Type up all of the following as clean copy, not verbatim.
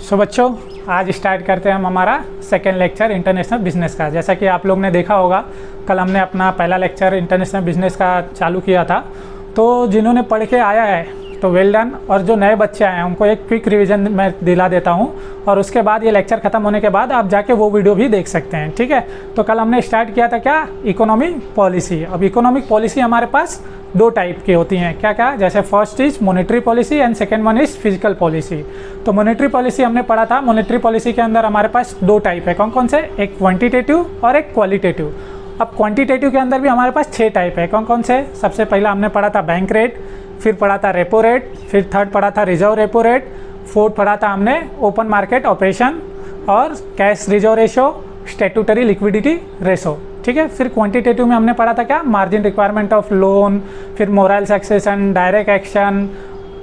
सो बच्चों, आज स्टार्ट करते हैं हम हमारा सेकेंड लेक्चर इंटरनेशनल बिजनेस का। जैसा कि आप लोग ने देखा होगा, कल हमने अपना पहला लेक्चर इंटरनेशनल बिजनेस का चालू किया था। तो जिन्होंने पढ़ के आया है तो वेल डन, और जो नए बच्चे आए हैं उनको एक क्विक रिवीजन मैं दिला देता हूं, और उसके बाद ये लेक्चर ख़त्म होने के बाद आप जाके वो वीडियो भी देख सकते हैं। ठीक है, तो कल हमने स्टार्ट किया था क्या, इकोनॉमिक पॉलिसी। अब इकोनॉमिक पॉलिसी हमारे पास दो टाइप की होती हैं, क्या क्या, जैसे first is monetary policy and second one is physical policy. तो मॉनेटरी पॉलिसी हमने पढ़ा था। मॉनेटरी पॉलिसी के अंदर हमारे पास दो टाइप है, कौन कौन से, एक क्वांटिटेटिव और एक क्वालिटेटिव। अब क्वांटिटेटिव के अंदर भी हमारे पास 6 टाइप है, कौन कौन से। सबसे पहला हमने पढ़ा था बैंक रेट, फिर पढ़ा था रेपो रेट, फिर थर्ड पढ़ा था रिजर्व रेपो रेट, फोर्थ पढ़ा था हमने ओपन मार्केट ऑपरेशन और cash reserve ratio, statutory liquidity ratio. ठीक है, फिर क्वांटिटेटिव में हमने पढ़ा था क्या, मार्जिन रिक्वायरमेंट ऑफ लोन, फिर मोरल सक्सेशन, डायरेक्ट एक्शन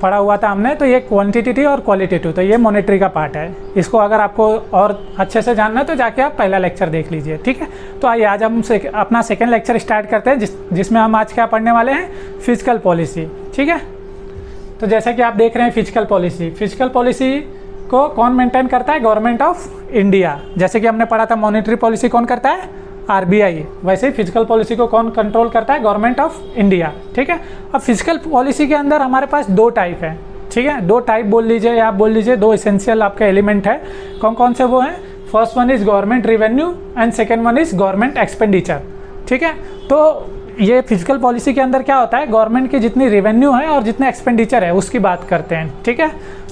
पढ़ा हुआ था हमने। तो ये क्वांटिटेटिव और क्वालिटेटिव, तो ये मॉनेटरी का पार्ट है। इसको अगर आपको और अच्छे से जानना है तो जाके आप पहला लेक्चर देख लीजिए। ठीक है, तो आइए आज हम अपना सेकेंड लेक्चर स्टार्ट करते हैं, जिसमें हम आज क्या पढ़ने वाले हैं, फिजिकल पॉलिसी। ठीक है, तो जैसा कि आप देख रहे हैं फिजिकल पॉलिसी, फिजिकल पॉलिसी को कौन मेंटेन करता है, गवर्नमेंट ऑफ इंडिया। जैसे कि हमने पढ़ा था मॉनेटरी पॉलिसी कौन करता है, आरबीआई, वैसे ही फिजिकल पॉलिसी को कौन कंट्रोल करता है, गवर्नमेंट ऑफ इंडिया। ठीक है, अब फिजिकल पॉलिसी के अंदर हमारे पास दो टाइप है। ठीक है, दो टाइप बोल लीजिए या आप बोल लीजिए, दो एसेंशियल आपके एलिमेंट है। कौन कौन से वो हैं, first one is government revenue and second one is government expenditure. ठीक है, तो ये फिजिकल पॉलिसी के अंदर क्या होता है, गवर्नमेंट की जितनी रेवेन्यू है और जितने एक्सपेंडिचर है उसकी बात करते हैं। ठीक है,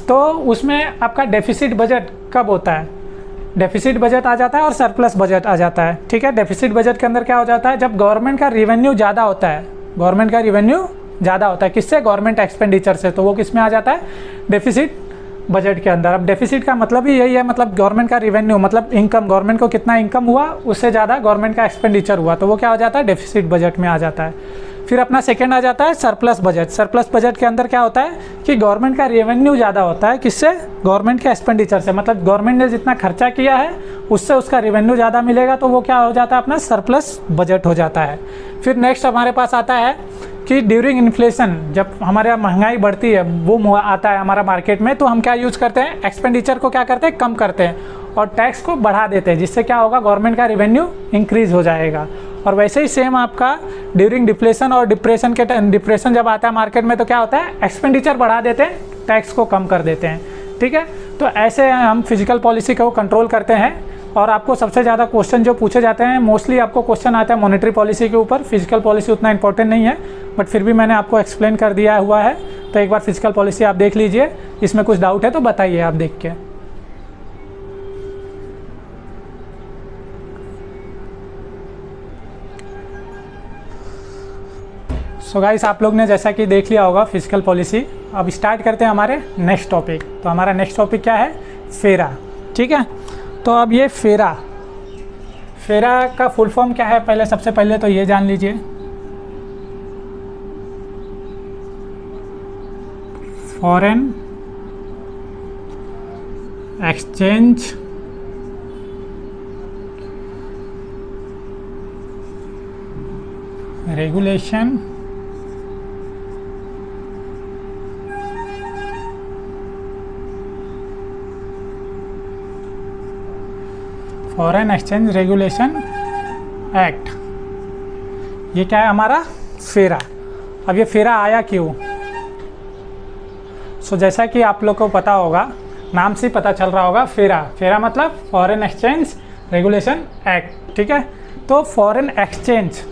तो उसमें आपका डेफिसिट बजट कब होता है, डेफिसिट बजट आ जाता है और सरप्लस बजट आ जाता है। ठीक है, डेफिसिट बजट के अंदर क्या हो जाता है, जब गवर्नमेंट का रेवेन्यू ज़्यादा होता है, गवर्नमेंट का रेवेन्यू ज़्यादा होता है किससे, गवर्नमेंट एक्सपेंडिचर से, तो वो किस में आ जाता है, डेफिसिट बजट के अंदर। अब डेफिसिट का मतलब ही यही है, मतलब गवर्नमेंट का रेवेन्यू मतलब इनकम, गवर्नमेंट को कितना इनकम हुआ उससे ज़्यादा गवर्नमेंट का एक्सपेंडिचर हुआ, तो वो क्या हो जाता है, डेफिसिट बजट में आ जाता है। फिर अपना सेकंड आ जाता है सरप्लस बजट। सरप्लस बजट के अंदर क्या होता है कि गवर्नमेंट का रेवेन्यू ज़्यादा होता है किससे, गवर्नमेंट के एक्सपेंडिचर से, मतलब गवर्नमेंट ने जितना खर्चा किया है उससे उसका रेवेन्यू ज़्यादा मिलेगा, तो वो क्या हो जाता है, अपना सरप्लस बजट हो जाता है। फिर नेक्स्ट हमारे पास आता है कि ड्यूरिंग इन्फ्लेशन, जब हमारे यहाँ महंगाई बढ़ती है, वो आता है हमारा मार्केट में, तो हम क्या यूज़ करते हैं, एक्सपेंडिचर को क्या करते हैं, कम करते हैं और टैक्स को बढ़ा देते हैं, जिससे क्या होगा, गवर्नमेंट का रेवेन्यू इंक्रीज हो जाएगा। और वैसे ही सेम आपका ड्यूरिंग डिप्रेशन और डिप्रेशन के डिप्रेशन जब आता है मार्केट में, तो क्या होता है, एक्सपेंडिचर बढ़ा देते हैं, टैक्स को कम कर देते हैं। ठीक है, तो ऐसे हम फिजिकल पॉलिसी को कंट्रोल करते हैं। और आपको सबसे ज़्यादा क्वेश्चन जो पूछे जाते हैं, मोस्टली आपको क्वेश्चन आता है मॉनेटरी पॉलिसी के ऊपर। फिजिकल पॉलिसी उतना इंपॉर्टेंट नहीं है, बट फिर भी मैंने आपको एक्सप्लेन कर दिया हुआ है, तो एक बार फिजिकल पॉलिसी आप देख लीजिए। इसमें कुछ डाउट है तो बताइए आप देख के। सो गाइस, आप लोग ने जैसा कि देख लिया होगा फिजिकल पॉलिसी। अब स्टार्ट करते हैं हमारे नेक्स्ट टॉपिक। तो हमारा नेक्स्ट टॉपिक क्या है, फेरा। ठीक है, तो अब ये फेरा, फेरा का फुल फॉर्म क्या है, पहले सबसे पहले तो ये जान लीजिए। Foreign exchange regulation foreign exchange regulation act, ये क्या है हमारा, फेरा। अब ये फेरा आया क्यों, सो जैसा कि आप लोग को पता होगा, नाम से पता चल रहा होगा, फेरा, फेरा मतलब फॉरेन एक्सचेंज रेगुलेशन एक्ट। ठीक है, तो फॉरेन एक्सचेंज,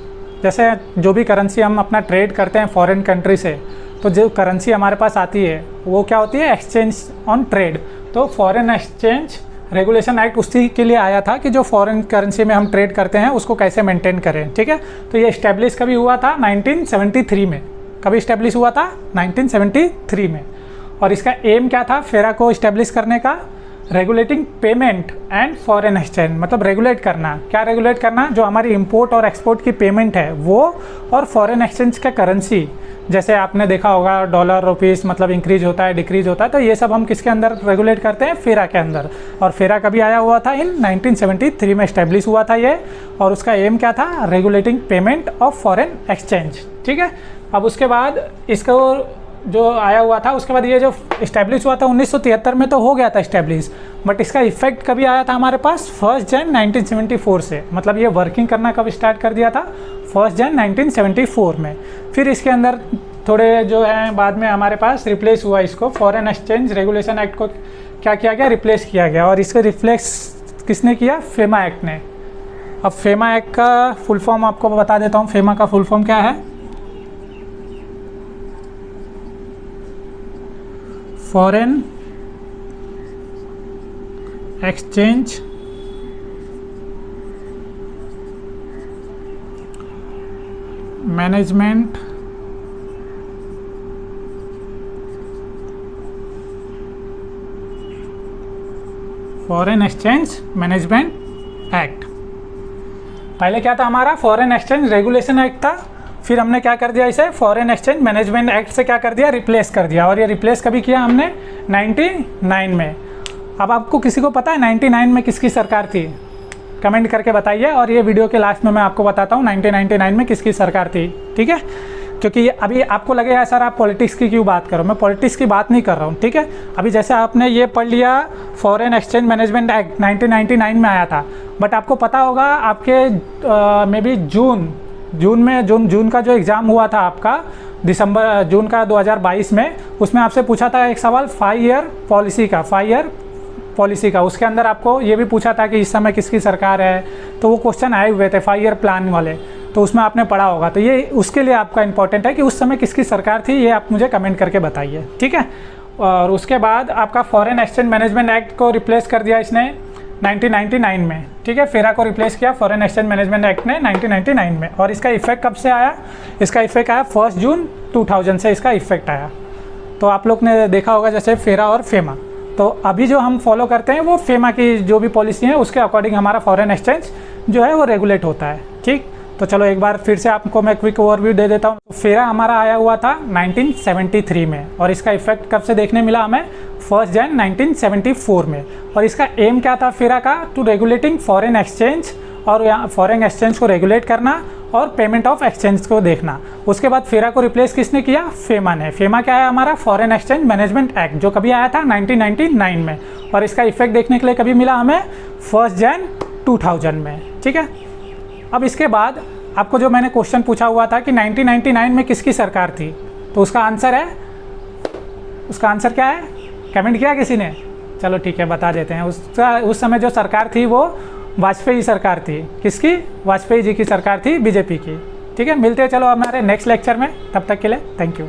जैसे जो भी करेंसी हम अपना ट्रेड करते हैं फॉरेन कंट्री से, तो जो करेंसी हमारे पास आती है वो क्या होती है, एक्सचेंज ऑन ट्रेड। तो फॉरेन एक्सचेंज रेगुलेशन एक्ट उसी के लिए आया था कि जो फॉरेन करेंसी में हम ट्रेड करते हैं उसको कैसे मेंटेन करें। ठीक है, तो ये इस्टेब्लिश कभी हुआ था 1973 में। कभी इस्टेब्लिश हुआ था 1973 में। और इसका एम क्या था फेरा को इस्टेब्लिश करने का, regulating payment and foreign exchange, मतलब रेगुलेट करना। क्या रेगुलेट करना, जो हमारी इंपोर्ट और एक्सपोर्ट की पेमेंट है वो, और फॉरेन एक्सचेंज का करेंसी, जैसे आपने देखा होगा डॉलर रुपीस मतलब इंक्रीज होता है डिक्रीज होता है, तो ये सब हम किसके अंदर रेगुलेट करते हैं, फेरा के अंदर। और फेरा कभी आया हुआ था, इन 1973 में इस्टेब्लिश हुआ था ये, और उसका एम क्या था, regulating payment of foreign exchange. ठीक है, अब उसके बाद इसको जो आया हुआ था, उसके बाद ये जो इस्टेब्लिश हुआ था 1973 में तो हो गया था इस्टेब्लिश, बट इसका इफेक्ट कभी आया था हमारे पास 1 जन 1974 से। मतलब ये वर्किंग करना कब स्टार्ट कर दिया था, 1 जन 1974 में। फिर इसके अंदर थोड़े जो है बाद में हमारे पास रिप्लेस हुआ, इसको फॉरेन एक्सचेंज रेगुलेशन एक्ट को क्या किया गया, रिप्लेस किया गया। और इसको रिप्लेस किसने किया, फेमा एक्ट ने। अब फेमा एक्ट का फुल फॉर्म आपको बता देता हूँ। फेमा का फुल फॉर्म क्या है, foreign exchange management foreign exchange management act. पहले क्या था हमारा, फॉरेन एक्सचेंज रेगुलेशन एक्ट था, फिर हमने क्या कर दिया, इसे फॉरेन एक्सचेंज मैनेजमेंट एक्ट से क्या कर दिया, रिप्लेस कर दिया। और ये रिप्लेस कभी किया हमने 99 में। अब आपको किसी को पता है 99 में किसकी सरकार थी, कमेंट करके बताइए। और ये वीडियो के लास्ट में मैं आपको बताता हूँ 1999 में किसकी सरकार थी, ठीक है। क्योंकि अभी आपको लगेगा सर आप पॉलिटिक्स की क्यों बात करो, मैं पॉलिटिक्स की बात नहीं कर रहा हूँ, ठीक है। अभी जैसे आपने ये पढ़ लिया फॉरेन एक्सचेंज मैनेजमेंट एक्ट 1999 में आया था, बट आपको पता होगा आपके मे बी जून का जो एग्ज़ाम हुआ था आपका जून का 2022 में, उसमें आपसे पूछा था एक सवाल 5 ईयर पॉलिसी का। उसके अंदर आपको ये भी पूछा था कि इस समय किसकी सरकार है, तो वो क्वेश्चन आए हुए थे 5 ईयर प्लान वाले, तो उसमें आपने पढ़ा होगा। तो ये उसके लिए आपका इंपॉर्टेंट है कि उस समय किसकी सरकार थी, ये आप मुझे कमेंट करके बताइए, ठीक है। और उसके बाद आपका फॉरेन एक्सचेंज मैनेजमेंट एक्ट को रिप्लेस कर दिया इसने 1999 में, ठीक है। फेरा को रिप्लेस किया फॉरेन एक्सचेंज मैनेजमेंट एक्ट ने 1999 में। और इसका इफेक्ट कब से आया, इसका इफेक्ट आया 1 जून 2000 से इसका इफेक्ट आया। तो आप लोग ने देखा होगा जैसे फेरा और फेमा। तो अभी जो हम फॉलो करते हैं वो फेमा की जो भी पॉलिसी है उसके अकॉर्डिंग हमारा फॉरेन एक्सचेंज जो है वो रेगुलेट होता है, ठीक। तो चलो एक बार फिर से आपको मैं क्विक ओवरव्यू दे देता हूँ। फेरा हमारा आया हुआ था 1973 में, और इसका इफेक्ट कब से देखने मिला हमें, 1 जन 1974 में। और इसका एम क्या था फेरा का, टू रेगुलेटिंग फॉरेन एक्सचेंज, और यहाँ फॉरेन एक्सचेंज को रेगुलेट करना और पेमेंट ऑफ एक्सचेंज को देखना। उसके बाद फेरा को रिप्लेस किसने किया, फेमा ने। फेमा क्या है हमारा, फॉरेन एक्सचेंज मैनेजमेंट एक्ट, जो कभी आया था 1999 में, और इसका इफेक्ट देखने के लिए कभी मिला हमें 1 जन 2000 में, ठीक है। अब इसके बाद आपको जो मैंने क्वेश्चन पूछा हुआ था कि 1999 में किसकी सरकार थी, तो उसका आंसर क्या है, कमेंट किया किसी ने, चलो ठीक है बता देते हैं। उस समय जो सरकार थी वो वाजपेयी सरकार थी। किसकी, वाजपेयी जी की सरकार थी, बीजेपी की, ठीक है। मिलते हैं चलो हमारे नेक्स्ट लेक्चर में, तब तक के लिए थैंक यू।